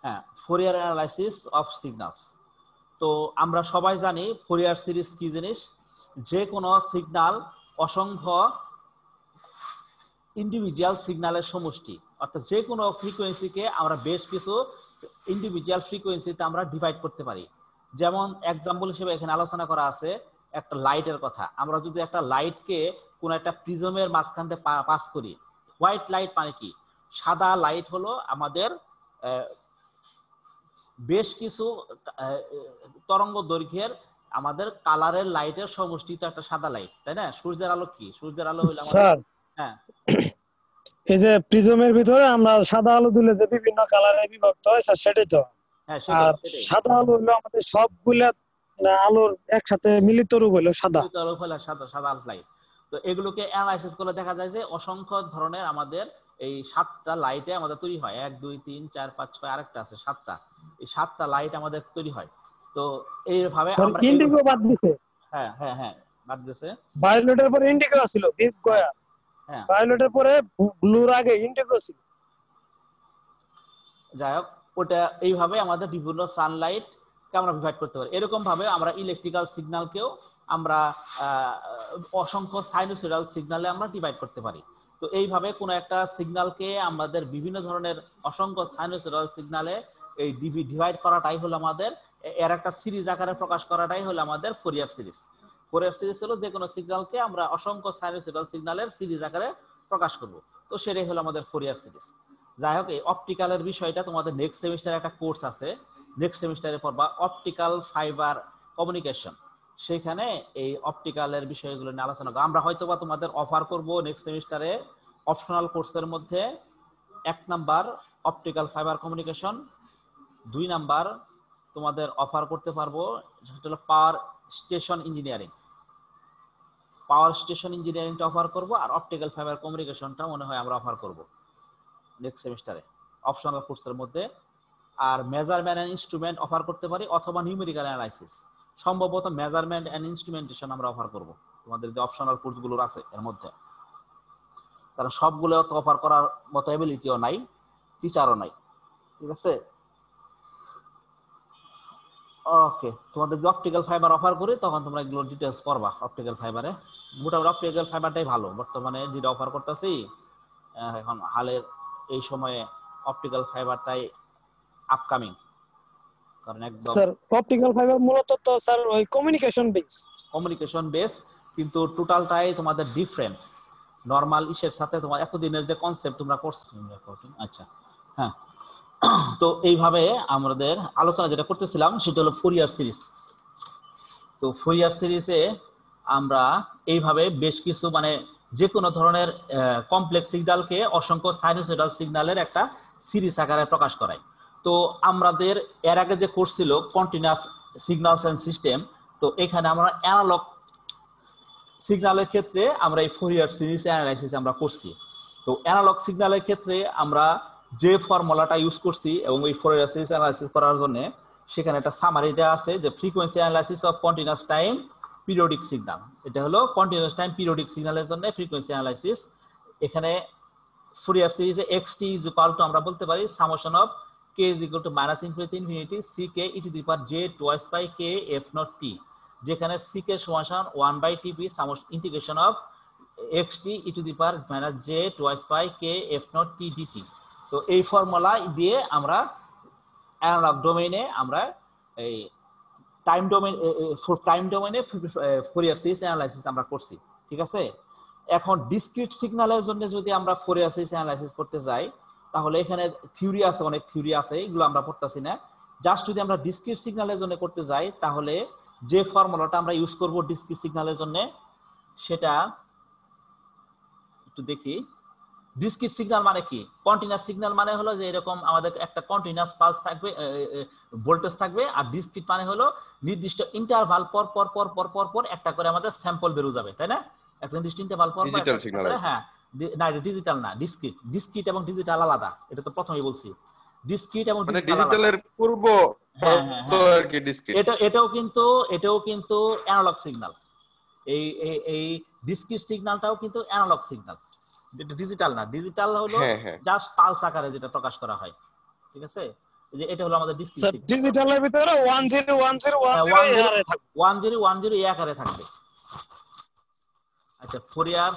হ্যাঁ, Fourier analysis of signals. তো আমরা সবাই জানি ফোরিয়ার সিরিজ কি জিনিস। যে কোনো সিগন্যাল অসংখ্য ইন্ডিভিজুয়াল সিগন্যালের সমষ্টি, অর্থাৎ যে কোনো ফ্রিকোয়েন্সিকে আমরা বেশ কিছু ইন্ডিভিজুয়াল ফ্রিকোয়েন্সিতে আমরা ডিভাইড করতে পারি। যেমন এক্সাম্পল হিসেবে এখানে আলোচনা করা আছে একটা লাইটের কথা। আমরা যদি একটা লাইটকে কোনো একটা প্রিজমের মাঝখান থেকে পাস করি, হোয়াইট লাইট মানে কি? সাদা লাইট হলো আমাদের বেশ কিছু তরঙ্গ দৈর্ঘ্যের আমাদের কালারের লাইটের সমষ্টি তো একটা সাদা লাইট, তাই না? সূর্যের আলো কি? সূর্যের আলো হলো আমাদের, হ্যাঁ, এই যে প্রিজমের ভিতরে আমরা সাদা আলো দিলে যে বিভিন্ন কালারে বিভক্ত হয় স্যার, সেটাই তো? হ্যাঁ, আর সাদা আলো হলো আমাদের সবগুলা আলোর একসাথে মিলিত রূপ হলো সাদা, সাদা লাইট। তো এগুলোকে অ্যানালাইসিস করলে দেখা যায় যে অসংখ্য ধরনের আমাদের এই 7টা লাইটে আমাদের তৈরি হয়। 1 2 3 4 5 6 আরেকটা আছে 7টা। এই 7টা লাইট আমাদের তৈরি হয়। তো এইভাবে আমরা ইন্ডিগো বাদ দিছে। হ্যাঁ হ্যাঁ হ্যাঁ, বাদ দিছে। ভায়োলেটের পরে ইন্ডিগো ছিল, দীপ গয়া। হ্যাঁ, ভায়োলেটের পরে ব্লুর আগে ইন্ডিগো ছিল। যাই হোক, ওটা এইভাবে আমাদের বিভিন্ন সানলাইট কে আমরা ডিভাইড করতে পারি। এরকম ভাবে আমরা ইলেকট্রিক্যাল সিগন্যালকেও আমরা অসংখ্য সাইনোসয়েডাল সিগন্যালে আমরা ডিভাইড করতে পারি। তো এইভাবে কোনো একটা সিগন্যালকে আমাদের বিভিন্ন ধরনের অসংখ্য সাইনোসয়েডাল সিগন্যালে এই ডিভাইড করাটাই হলো আমাদের, এর একটা সিরিজ আকারে প্রকাশ করাটাই হলো আমাদের ফোরিয়ার সিরিজ। ফোরিয়ার সিরিজ হলো যে কোনো সিগন্যালকে আমরা অসংখ্য সাইনোসয়েডাল সিগন্যালের সিরিজ আকারে প্রকাশ করব। তো সেটাই হলো আমাদের ফোরিয়ার সিরিজ। যাই হোক, এই অপটিক্যালের বিষয়টা তোমাদের নেক্সট সেমিস্টারে একটা কোর্স আছে, নেক্সট সেমিস্টারে পড়বা অপটিক্যাল ফাইবার কমিউনিকেশন। সেখানে এই অপটিক্যালের বিষয়গুলো নিয়ে আলোচনা করব। আমরা হয়তোবা তোমাদের অফার করব নেক্সট সেমিস্টারে অপশনাল কোর্সের মধ্যে 1 number optical fibre communication, 2 number তোমাদের অফার করতে পারবো সেটা হলো power station engineering. Power station ইঞ্জিনিয়ারিংটা অফার করব, আর অপটিক্যাল ফাইবার কমিউনিকেশনটা মনে হয় আমরা অফার করব নেক্সট সেমিস্টারে অপশনাল কোর্সের মধ্যে। আর মেজারমেন্ট এন্ড ইনস্ট্রুমেন্ট অফার করতে পারি, অথবা নিউমেরিক্যাল অ্যানালাইসিস। সম্ভবত মেজারমেন্ট এন্ড ইনস্ট্রুমেন্টেশন আমরা অফার করব তোমাদের যে অপশনাল কোর্সগুলো আছে এর মধ্যে। তারা সবগুলো তো অফার করার মতো এবিলিটিও নাই, টিচারও নাই, ঠিক আছে? ওকে, তোমাদের যদি অপটিক্যাল ফাইবার অফার করি তখন তোমরা এগুলো ডিটেলস পড়বা। অপটিক্যাল ফাইবারে মোটামুটি অপটিক্যাল ফাইবারটাই ভালো বর্তমানে যেটা অফার করতেছি এখন হালের এই সময়ে। অপটিক্যাল ফাইবারটাই আপকামিং, কারণ একদম স্যার অপটিক্যাল ফাইবার মূলত তো স্যার ওই কমিউনিকেশন বেস, কিন্তু টোটালটাই তোমাদের ডিফারেন্ট নরমাল ইসের সাথে। তোমার এতদিনের যে কনসেপ্ট তোমরা করছো, আচ্ছা হ্যাঁ। তো এইভাবে আমাদের আলোচনা যেটা করতেছিলাম সেটা হলো ফোরিয়ার সিরিজ। তো ফোরিয়ার সিরিজে আমরা এইভাবে বেশ কিছু মানে যে কোনো ধরনের কমপ্লেক্স সিগন্যালকে অসংখ্য সাইনোসয়েডাল সিগন্যালের একটা সিরিজ আকারে প্রকাশ করাই। তো আমাদের এর আগে যে কোর্স ছিল কন্টিনিউয়াস সিগন্যালস এন্ড সিস্টেম, তো এখানে আমরা অ্যানালগ সিগন্যালের ক্ষেত্রে আমরা এই ফোরিয়ার সিরিজ অ্যানালাইসিস আমরা করছি। তো অ্যানালগ সিগন্যালের ক্ষেত্রে আমরা যে ফর্মুলাটা ইউজ করছি এবং এই ফোরিয়ার সিরিজ অ্যানালাইসিস করার জন্য সেখানে একটা সামারি দেওয়া আছে যে frequency analysis of continuous time periodic signal. এটা হলো কন্টিনিউয়াস টাইম পিরিয়ডিক সিগন্যালের জন্য ফ্রিকোয়েন্সি অ্যানালাইসিস। এখানে ফুরিয়ার সিরিজে xt ইজ ইকুয়াল টু আমরা বলতে পারি summation of k is equal to -minus infinity infinity ck e to the power j twice by k f nought t, যেখানে ck সমান 1/tp integration of xt e to the power -j twice by k f nought t dt। তো এই formula দিয়ে আমরা analogue ডোমেইনে আমরা এই time ডোমেইনে ফোরিয়ার সিরিজ অ্যানালাইসিস আমরা করছি, ঠিক আছে? এখন ডিসক্রিট সিগন্যালের জন্য যদি আমরা ফোরিয়ার সিরিজ অ্যানালাইসিস করতে যাই তাহলে এখানে থিওরি আছে, অনেক থিওরি আছে, এগুলো আমরা পড়তাছি না। জাস্ট যদি আমরা ডিসক্রিট সিগন্যালের জন্য করতে যাই তাহলে যে ফর্মুলাটা আমরা ইউজ করব ডিসক্রিট সিগন্যালের জন্য সেটা একটু দেখি। ডিসক্রিট সিগন্যাল মানে কি? কন্টিনিউয়াস সিগন্যাল মানে হলো যে এরকম আমাদের একটা কন্টিনিউয়াস পালস থাকবে, ভোল্টেজ থাকবে, আর ডিসক্রিট মানে হলো নির্দিষ্ট ইন্টারভাল পর পর পর পর পর পর একটা করে আমাদের স্যাম্পল বের হয়ে যাবে, তাই না? একটা নির্দিষ্ট ইন্টারভাল পর পর একটা করে, হ্যাঁ। না, এটা ডিজিটাল না, ডিসক্রিট। ডিসক্রিট এবং ডিজিটাল আলাদা, এটা তো প্রথমেই বলছি। ডিসক্রিট এবং ডিজিটালের পূর্ব তো আর কি ডিসক্রিট। এটাও কিন্তু অ্যানালগ সিগন্যাল। এই ডিসক্রিট সিগন্যালটাও কিন্তু অ্যানালগ সিগন্যাল, এটা ডিজিটাল না। ডিজিটাল হলো জাস্ট পালস আকারে যেটা প্রকাশ করা হয়, ঠিক আছে, এই যে এটা হলো আমাদের ডিসক্রিট স্যার সিগন্যাল। ডিজিটালের ভিতরে 101010 হ্যাঁ, এই হারে থাকবে। 1010 এই আকারে থাকবে। আচ্ছা, ফোরিয়ার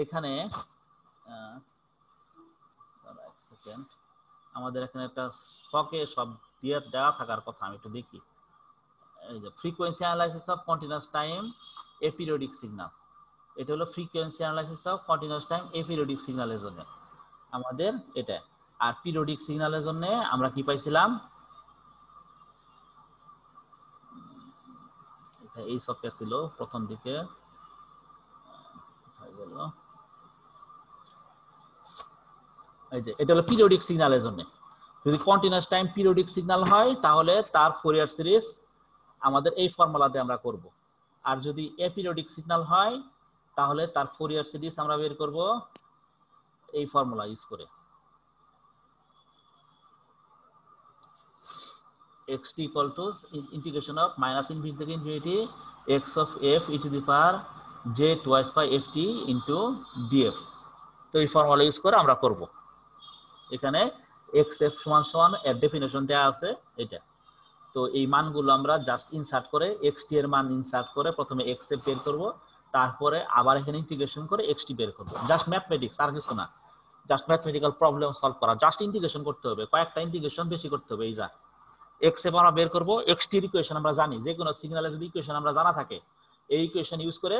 এখানে এক সেকেন্ড, আমাদের এখানে একটা স্টকে সব দিয়ে দেওয়া থাকার কথা, আমি একটু দেখি। এই যে frequency analysis of continuous time aperiodic signal, এটা হলো frequency analysis of continuous time aperiodic সিগন্যালের জন্য আমাদের এটা। আর পিরিয়ডিক সিগন্যালের জন্য আমরা কি পাইছিলাম, এই সফটওয়্যার ছিল প্রথম দিকে, এই যে এটা হলো পিরিয়ডিক সিগন্যালের জন্য। যদি কন্টিনিউয়াস টাইম পিরিয়ডিক সিগন্যাল হয় তাহলে তার ফোরিয়ার সিরিজ আমাদের এই ফর্মুলা দিয়ে আমরা করব। আর যদি এপিরিয়ডিক সিগন্যাল হয় তাহলে তার ফোরিয়ার সিরিজ আমরা বের করব এই ফর্মুলা ইউজ করে, xt equal to integration of minus infinity থেকে infinity x of f e to the power j twice by ft into df। তো এই ফর্মুলা ইউজ করে আমরা করব। এখানে xf সমান সমান এর ডেফিনেশন দেওয়া আছে এটা। তো এই মানগুলো আমরা জাস্ট ইনসার্ট করে xt এর মান ইনসার্ট করে প্রথমে xf বের করব, তারপরে আবার এখানে ইন্টিগ্রেশন করে xt বের করব। জাস্ট ম্যাথমেটিক্স, আর কিছু না, জাস্ট ম্যাথমেটিক্যাল প্রবলেম সলভ করা, জাস্ট ইন্টিগ্রেশন করতে হবে, কয়েকটা ইন্টিগ্রেশন বেশি করতে হবে। এই যা xf আমরা বের করব, xt এর ইকুয়েশন আমরা জানি, যে কোনো সিগন্যালে যদি ইকুয়েশন আমরা জানা থাকে এই ইকুয়েশন ইউজ করে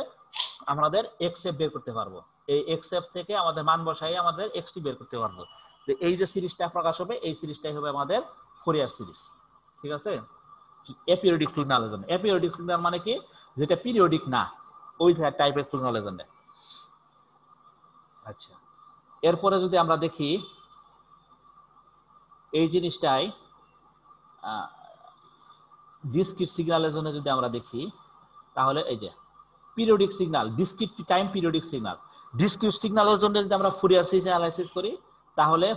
আমাদের xf বের করতে পারবো। এই xf থেকে আমাদের মান বসাই আমাদের xt বের করতে পারবো। তো এই যে সিরিজটা প্রকাশ হবে এই সিরিজটাই হবে আমাদের ফোরিয়ার সিরিজ। ঠিক আছে, এপিরিয়ডিক সিগন্যালের জন্য। এপিরিয়ডিক সিগন্যাল মানে কি, যেটা পিরিয়ডিক না ওই টাইপের সিগন্যালের জন্য। আচ্ছা, এরপরে যদি আমরা দেখি এই জিনিসটাই ডিসক্রিট সিগন্যালের জন্য যদি আমরা দেখি তাহলে এই যে periodic signal, discrete time periodic signal, discrete সিগন্যালের জন্য যদি আমরা ফুরিয়ার সিরিজ অ্যানালাইসিস করি তাহলে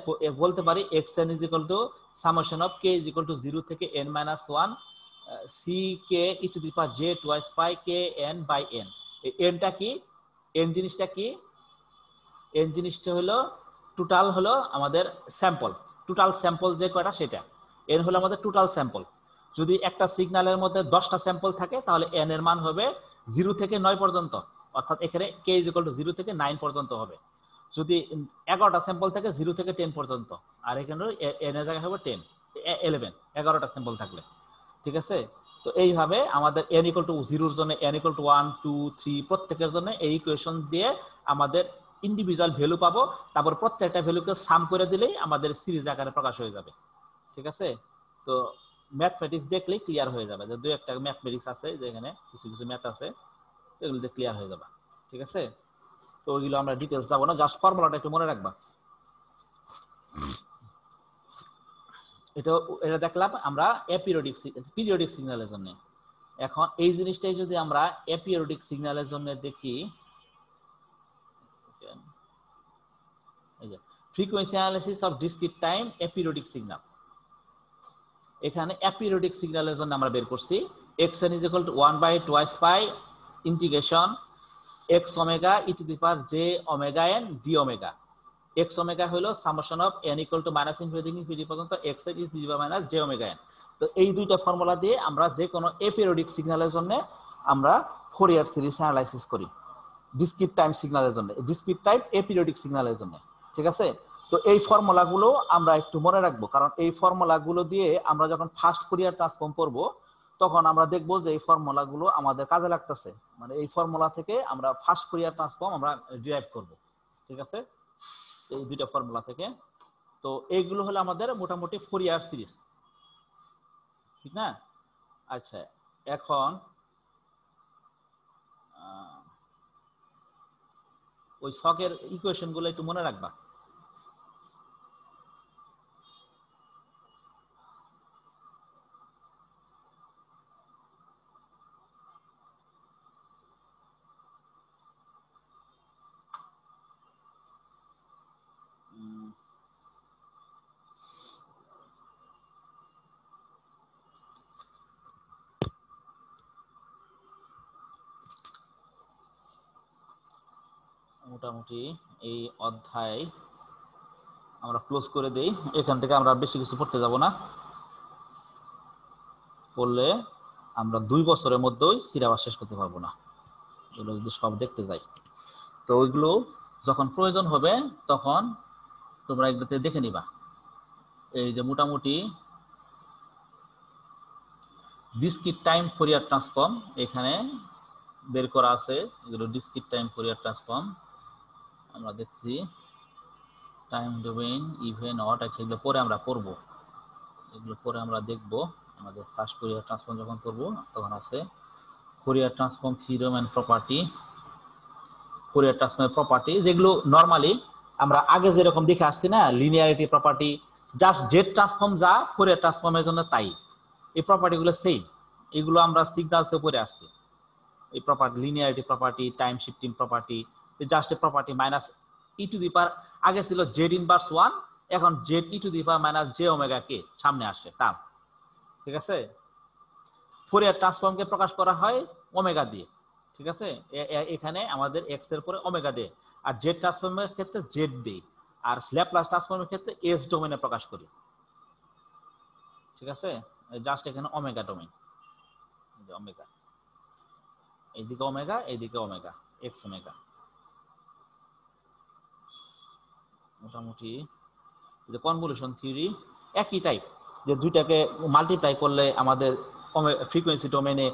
বলতে পারি xn is equal to summation of k is equal to 0 থেকে n minus 1 ck e to the power j twice pi k n by n। nটা কি, n জিনিসটা কি, n জিনিসটা হলো টোটাল, হলো আমাদের স্যাম্পল, টোটাল স্যাম্পল যে কয়টা সেটা n হলো আমাদের টোটাল স্যাম্পল। যদি একটা সিগন্যালের মধ্যে 10টা স্যাম্পল থাকে তাহলে n এর মান হবে 0 থেকে 9 পর্যন্ত, অর্থাৎ এখানে k is equal to 0 থেকে 9 পর্যন্ত হবে। যদি 11টা স্যাম্পল থাকে 0 থেকে 10 পর্যন্ত, আর এখানে n এর জায়গায় হবে 10 11 11টা স্যাম্পল থাকলে। ঠিক আছে, তো এইভাবে আমাদের n equal to 0 এর জন্য n equal to 1 2 3 প্রত্যেকের জন্য এই ইকুয়েশন দিয়ে আমাদের ইন্ডিভিজুয়াল ভ্যালু পাবো, তারপর প্রত্যেকটা ভ্যালুকে সাম করে দিলেই আমাদের সিরিজ আকারে প্রকাশ হয়ে যাবে। ঠিক আছে, তো ম্যাথমেটিক্স দেখলেই ক্লিয়ার হয়ে যাবে, যে দুই একটা ম্যাথমেটিক্স আছে যেখানে কিছু কিছু ম্যাথ আছে, এগুলো দিয়ে ক্লিয়ার হয়ে যাবে। ঠিক আছে, তো ওইগুলো আমরা ডিটেইলস যাব না, জাস্ট ফর্মুলাটা একটু মনে রাখবা। এটা দেখলাম আমরা পিরিয়ডিক সিগন্যালের জন্য। এখন এই জিনিসটাই যদি আমরা এপিরিয়ডিক সিগন্যালের জন্য দেখি, এই যে frequency analysis of discrete time aperiodic signal, এখানে এপিরিয়ডিক সিগন্যালের জন্য আমরা বের করছি xn is equal to 1 by twice pi integration x omega e to the power j omega n d omega। x omega হলো summation of n equal to minus infinity থেকে infinity পর্যন্ত x n e to the power minus j omega n। তো এই দুইটা formula দিয়ে আমরা যে কোনো এপিরিয়ডিক সিগন্যালের জন্য আমরা ফোরিয়ার সিরিজ অ্যানালাইসিস করি, ডিসক্রিট টাইম সিগন্যালের জন্য, ডিসক্রিট টাইম এপিরিয়ডিক সিগন্যালের জন্য। ঠিক আছে, তো এই ফর্মুলাগুলো আমরা একটু মনে রাখবো, কারণ এই ফর্মুলাগুলো দিয়ে আমরা যখন ফার্স্ট ফুরিয়ার ট্রান্সফর্ম করব তখন আমরা দেখব যে এই ফর্মুলাগুলো আমাদের কাজে লাগতেছে, মানে এই ফর্মুলা থেকে আমরা ফার্স্ট ফুরিয়ার ট্রান্সফর্ম আমরা ডিরাইভ করব। ঠিক আছে, এই দুইটা ফর্মুলা থেকে। তো এইগুলো হলো আমাদের মোটামুটি ফুরিয়ার সিরিজ, ঠিক না? আচ্ছা, এখন ওই শকের ইকুয়েশন গুলো একটু মনে রাখবা। মোটামুটি এই অধ্যায় আমরা ক্লোজ করে দেই। এখান থেকে আমরা বেশি কিছু পড়তে যাব না, পড়লে আমরা 2 বছরের মধ্যেই সিলেবাস শেষ করতে পারবো না এগুলো যদি সব দেখতে যাই। তো ওইগুলো যখন প্রয়োজন হবে তখন তোমরা এগুলোতে দেখে নিবা। এই যে মোটামুটি ডিসক্রিট টাইম ফোরিয়ার ট্রান্সফর্ম এখানে বের করা আছে, এগুলো ডিসক্রিট টাইম ফোরিয়ার ট্রান্সফর্ম আমরা দেখছি। টাইম ডোমেইন ইভেন অট আছে, এগুলো পরে আমরা পড়বো, এগুলো পরে আমরা দেখবো। আমাদের ফার্স্ট ফোরিয়ার ট্রান্সফর্ম যখন করবো তখন আছে Fourier transform theorem and property. Fourier ট্রান্সফর্মের প্রপার্টি যেগুলো নরমালি আমরা আগে যেরকম দেখে আসছি না, linearity property, just Z transform যা ফোরিয়ার ট্রান্সফর্মের জন্য তাই, এই প্রপার্টিগুলো সেম, এগুলো আমরা সিগন্যালসে পড়ে আসছি। এই property linearity property, time shifting property, just a property minus e to the power, আগে ছিল জেড ইনভার্স 1, এখন Z e to the power minus j omega কে সামনে আসে টার্ম। ঠিক আছে, ফোরিয়ার ট্রান্সফর্মকে প্রকাশ করা হয় ওমেগা দিয়ে। ঠিক আছে, এখানে আমাদের এক্স এর পরে ওমেগা দিয়ে, আর জেড ট্রান্সফর্মের ক্ষেত্রে জেড দেই, আর ল্যাপ্লাস ট্রান্সফর্মের ক্ষেত্রে এস ডোমেনে প্রকাশ করি। ঠিক আছে, জাস্ট এখানে ওমেগা ডোমেন, ওমেগা এইদিকে ওমেগা, এইদিকে ওমেগা, এক্স ওমেগা। মোটামুটি কনভলিউশন থিওরি একই টাইপ, যে দুইটাকে মাল্টিপ্লাই করলে আমাদের ফ্রিকোয়েন্সি ডোমেনে,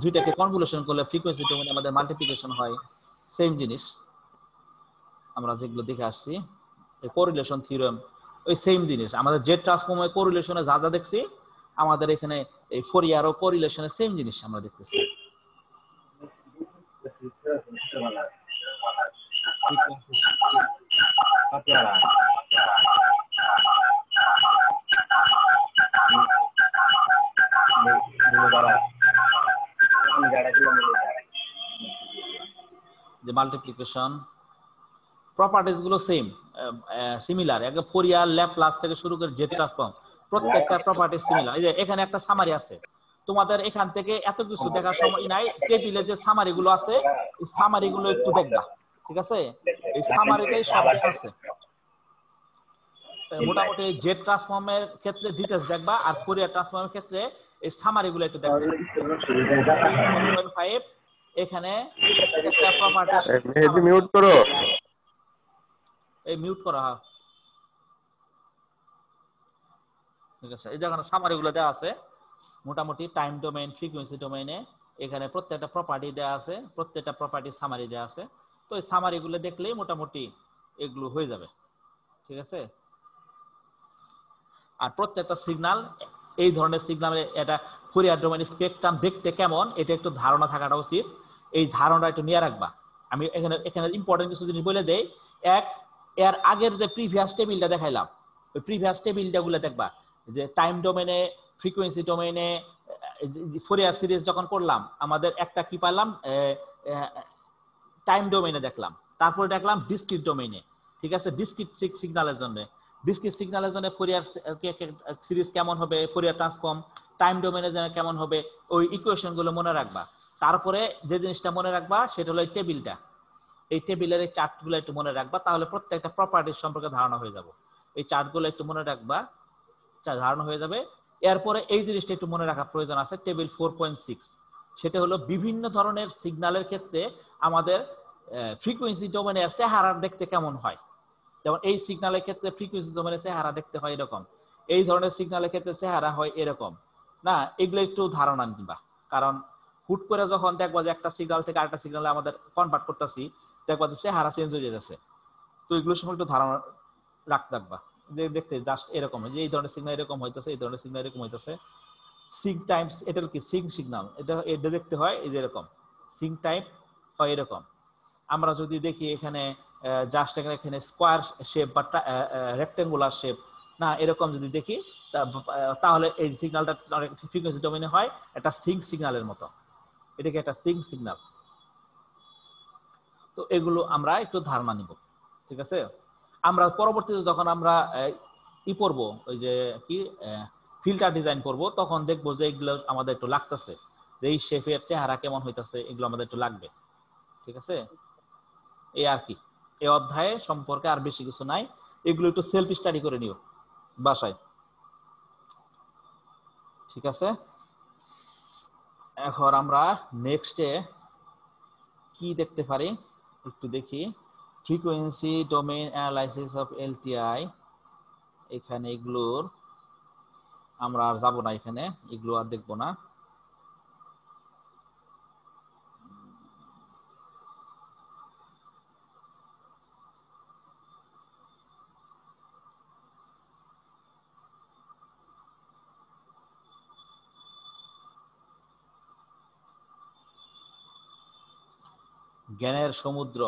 দুইটাকে কনভলিউশন করলে ফ্রিকোয়েন্সি ডোমেনে আমাদের মাল্টিপ্লিকেশন হয়, সেম জিনিস আমরা যেগুলো দেখে আসছি। এই কোরিলেশন থিওরেম ওই সেম জিনিস, আমাদের জেড ট্রান্সফর্মের কোরিলেশনে যা যা দেখছি আমাদের এখানে এই ফোরিয়ারও কোরিলেশনে সেম জিনিস আমরা দেখতেছি। যে মাল্টিপ্লিকেশন প্রপার্টিজ গুলো সেম সিমিলার, একদম ফোরিয়ার ল্যাপ্লাস থেকে শুরু করে জেড ট্রান্সফর্ম প্রত্যেকটা প্রপার্টি সিমিলার। এই যে এখানে একটা সামারি আছে, তোমাদের এখান থেকে এত কিছু দেখার সময় নাই, টেবিলে যে সামারি গুলো আছে এই সামারি গুলো একটু দেখবা। ঠিক আছে, এই সামারিতেই সব দেখা আছে। মোটামুটি জেড ট্রান্সফর্মের ক্ষেত্রে ডিটেইলস দেখবা, আর ফোরিয়ার ট্রান্সফর্মের ক্ষেত্রে এই সামারি গুলো একটু দেখবা। 1.5 এখানে একটা প্রপার্টি মেহেদি মিউট করো, এই মিউট করা। ঠিক আছে, এই যেখানে সামারি গুলো দেওয়া আছে মোটামুটি টাইম ডোমেইন ফ্রিকোয়েন্সি ডোমেইনে, এখানে প্রত্যেকটা প্রপার্টি দেওয়া আছে, প্রত্যেকটা প্রপার্টি সামারি দেওয়া আছে। তো এই সামারি গুলো দেখলেই মোটামুটি এগুলো হয়ে যাবে। ঠিক আছে, আর প্রত্যেকটা সিগন্যাল, এই ধরনের সিগন্যালে এটা ফোরিয়ার ডোমেইন স্পেকট্রাম দেখতে কেমন এটা একটু ধারণা থাকাটা উচিত, এই ধারণাটা একটু নিয়ে রাখবা। আমি এখানে ইম্পর্টেন্ট কিছু জিনিস বলে দেই। এক, এর আগের যে প্রিভিয়াস টেবিলটা দেখাইলাম, ওই প্রিভিয়াস টেবিলটা গুলো দেখবা, যে টাইম ডোমেইনে ফ্রিকোয়েন্সি ডোমেইনে ফোরিয়ার সিরিজ যখন করলাম আমাদের একটা কি পাইলাম, টাইম ডোমেইনে দেখলাম, তারপরে দেখলাম ডিসক্রিট ডোমেইনে। ঠিক আছে, ডিসক্রিট সিগন্যালের জন্য, ডিসক্রিট সিগন্যালের জন্য ফোরিয়ার সিরিজ কেমন হবে, ফোরিয়ার ট্রান্সফর্ম টাইম ডোমেইনের জন্য কেমন হবে, ওই ইকুয়েশন গুলো মনে রাখবা। তারপরে যে জিনিসটা মনে রাখবা সেটা হলো এই টেবিলটা, এই টেবিলের এই চার্টগুলো একটু মনে রাখবা, তাহলে প্রত্যেকটা প্রপার্টির সম্পর্কে ধারণা হয়ে যাবে। এই চার্টগুলো একটু মনে রাখবা, ধারণা হয়ে যাবে। এরপরে এই জিনিসটা একটু মনে রাখা প্রয়োজন আছে, টেবিল 4.6, সেটা হলো বিভিন্ন ধরনের সিগন্যালের ক্ষেত্রে আমাদের ফ্রিকোয়েন্সি ডোমেনের চেহারা দেখতে কেমন হয়। যেমন এই সিগন্যালের ক্ষেত্রে ফ্রিকোয়েন্সি ডোমেনের চেহারা দেখতে হয় এরকম, এই ধরনের সিগন্যালের ক্ষেত্রে চেহারা হয় এরকম না, এগুলো একটু ধারণা নিবা। কারণ হুট করে যখন দেখবা যে একটা সিগন্যাল থেকে আরেকটা সিগন্যালে আমাদের কনভার্ট করতেছি, দেখবা যে চেহারা চেঞ্জ হয়ে যাচ্ছে, তো এগুলোর সময় একটু ধারণা রাখবা যে দেখতে জাস্ট এরকম, যে এই ধরনের সিগন্যাল এরকম হইতেছে, এই ধরনের সিগন্যাল এরকম হইতেছে। সিগ টাইমস, এটা কি সিগ সিগন্যাল, এটা দেখতে হয় এই যে এরকম সিগ টাইপ হয় এরকম। আমরা যদি দেখি এখানে জাস্ট এখানে স্কোয়ার শেপ বা রেক্টেঙ্গুলার শেপ না, এরকম যদি দেখি তাহলে এই সিগন্যালটা ফ্রিকোয়েন্সি ডোমেইনে হয় একটা সিগ সিগন্যালের মতো, এটাকে একটা সিগ সিগন্যাল। তো এগুলো আমরা একটু ধারণা নিব। ঠিক আছে, আমরা পরবর্তীতে যখন আমরা ই পড়বো, ওই যে কি ফিল্টার ডিজাইন করব, তখন দেখবো যে এগুলো আমাদের একটু লাগতেছে, যে এই শেফের চেহারা কেমন হইতাছে, এগুলো আমাদের একটু লাগবে। ঠিক আছে, এই আর কি, এই অধ্যায়ে সম্পর্কে আর বেশি কিছু নাই। এগুলো একটু সেলফ স্টাডি করে নিও বাসায়, ঠিক আছে? এখন আমরা নেক্সটে কি দেখতে পারি একটু দেখি। Frequency domain analysis of LTI, এখানে এগুলোর আমরা আর যাব না, এখানে এগুলো আর দেখবো না। জ্ঞানের সমুদ্র,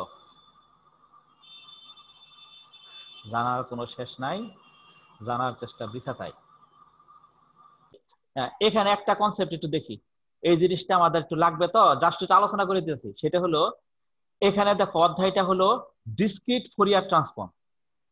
জানার কোনো শেষ নাই, জানার চেষ্টা বৃথা তাই। এখানে একটা কনসেপ্ট একটু দেখি, এই জিনিসটা আমাদের একটু লাগবে, তো জাস্ট একটু আলোচনা করে দিয়েছি। সেটা হলো, এখানে দেখো অধ্যায়টা হলো ডিসক্রিট ফোরিয়ার ট্রান্সফর্ম,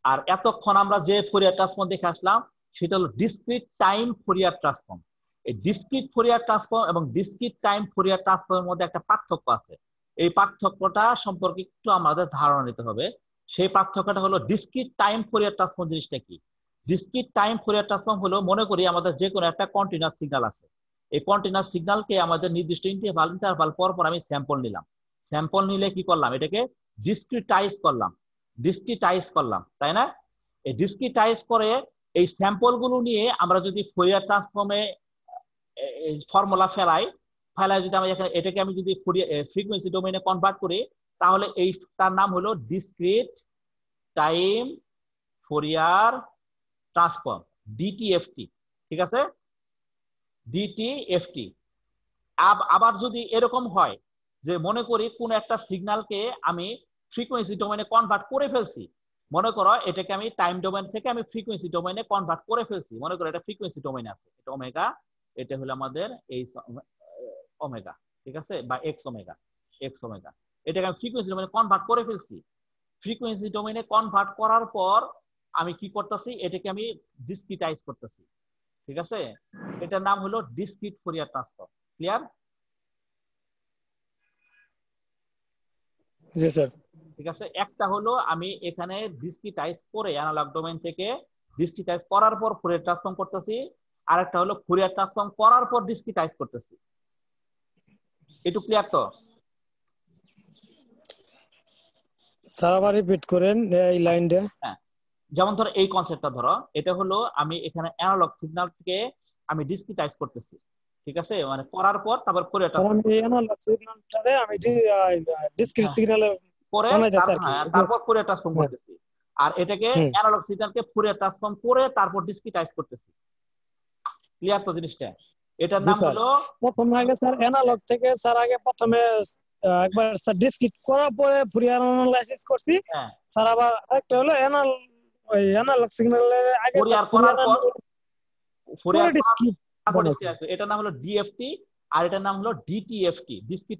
আর এতক্ষণ আমরা যে ফোরিয়ার ট্রান্সফর্ম দেখে আসলাম সেটা হলো ডিসক্রিট টাইম ফোরিয়ার ট্রান্সফর্ম। এই ডিসক্রিট ফোরিয়ার ট্রান্সফর্ম এবং ডিসক্রিট টাইম ফোরিয়ার ট্রান্সফর্মের মধ্যে একটা পার্থক্য আছে। এই পার্থক্যটা সম্পর্কে একটু আমাদের ধারণা নিতে হবে। সেই পার্থক্যটা হলো ডিসক্রিট টাইম ফোরিয়ার ট্রান্সফর্ম জিনিসটা কি। ডিসক্রিট টাইম ফোরিয়ার ট্রান্সফর্ম হলো, মনে করি আমাদের যে কোনো একটা কন্টিনিউয়াস সিগন্যাল আছে, এই কন্টিনিউয়াস সিগন্যালকে আমাদের নির্দিষ্ট ইন্টারভাল পর পর আমি স্যাম্পল নিলাম। স্যাম্পল নিলে কি করলাম, এটাকে ডিসক্রিটাইজ করলাম, তাই না? এই ডিসক্রিটাইজ করে এই স্যাম্পল গুলো নিয়ে আমরা যদি ফোরিয়ার ট্রান্সফর্মে ফর্মুলা ফেলাই যদি আমি এটাকে আমি যদি ফ্রিকোয়েন্সি ডোমেইনে কনভার্ট করি, তাহলে এই তার নাম হলো ডিসক্রিট টাইম ফোরিয়ার ট্রান্সফর্ম, ডিটিএফটি, ঠিক আছে? ডিটিএফটি। আবার যদি এরকম হয় যে মনে করি কোন একটা সিগন্যালকে আমি ফ্রিকোয়েন্সি ডোমেইনে কনভার্ট করে ফেলছি, মনে করো এটাকে আমি টাইম ডোমেইন থেকে আমি ফ্রিকোয়েন্সি ডোমেইনে কনভার্ট করে ফেলছি, মনে করো এটা ফ্রিকোয়েন্সি ডোমেইন আছে, এটা ওমেগা, এটা হলো আমাদের এই ওমেগা, ঠিক আছে, বা এক্স ওমেগা, এটাকে আমি ফ্রিকোয়েন্সি ডোমেইনে কনভার্ট করে ফেলছি। ফ্রিকোয়েন্সি ডোমেইনে কনভার্ট করার পর আমি কি করতেছি, এটাকে আমি ডিসক্রিটাইজ করতেছি, ঠিক আছে? এটার নাম হলো ডিসক্রিট ফোরিয়ার ট্রান্সফর্ম। ক্লিয়ার? জি স্যার। ঠিক আছে, একটা হলো আমি এখানে ডিসক্রিটাইজ করে অ্যানালগ ডোমেইন থেকে ডিসক্রিটাইজ করার পর ফোরিয়ার ট্রান্সফর্ম করতেছি, আরেকটা হলো ফোরিয়ার ট্রান্সফর্ম করার পর ডিসক্রিটাইজ করতেছি। একটু ক্লিয়ার তো? স্যার আবার রিপিট করেন এই লাইনটা। হ্যাঁ, যেমন ধরো এই কনসেপ্টটা ধরো, এটা হলো আমি এখানে অ্যানালগ সিগন্যাল থেকে আমি ডিসক্রিটাইজ করতেছি, ঠিক আছে, মানে করার পর তারপর ফোরিয়ার ট্রান্সফর্ম আমি অ্যানালগ সিগন্যালটারে আমি ডিসক্রিট সিগন্যালে করে বানাইতেছি আর কি। তারপর ফোরিয়ার ট্রান্সফর্ম করতেছি, আর এটাকে অ্যানালগ সিগন্যালকে ফোরিয়ার ট্রান্সফর্ম করে তারপর ডিসক্রিটাইজ করতেছি। ক্লিয়ার তো জিনিসটা? এটার নাম হলো, প্রথমে আগে স্যার অ্যানালগ থেকে স্যার আগে প্রথমে একবার স্যার ডিসক্রিট করার পরে ফুরিয়ার অ্যানালাইসিস করছি স্যার, আবার একটা হলো অ্যানালগ সিগন্যালের আগে ফোরিয়ার করার পর ডিসক্রিট, তারপর এটার নাম হলো ডিএফটি আর এটার নাম হলো ডিটিএফটি, ডিসক্রিট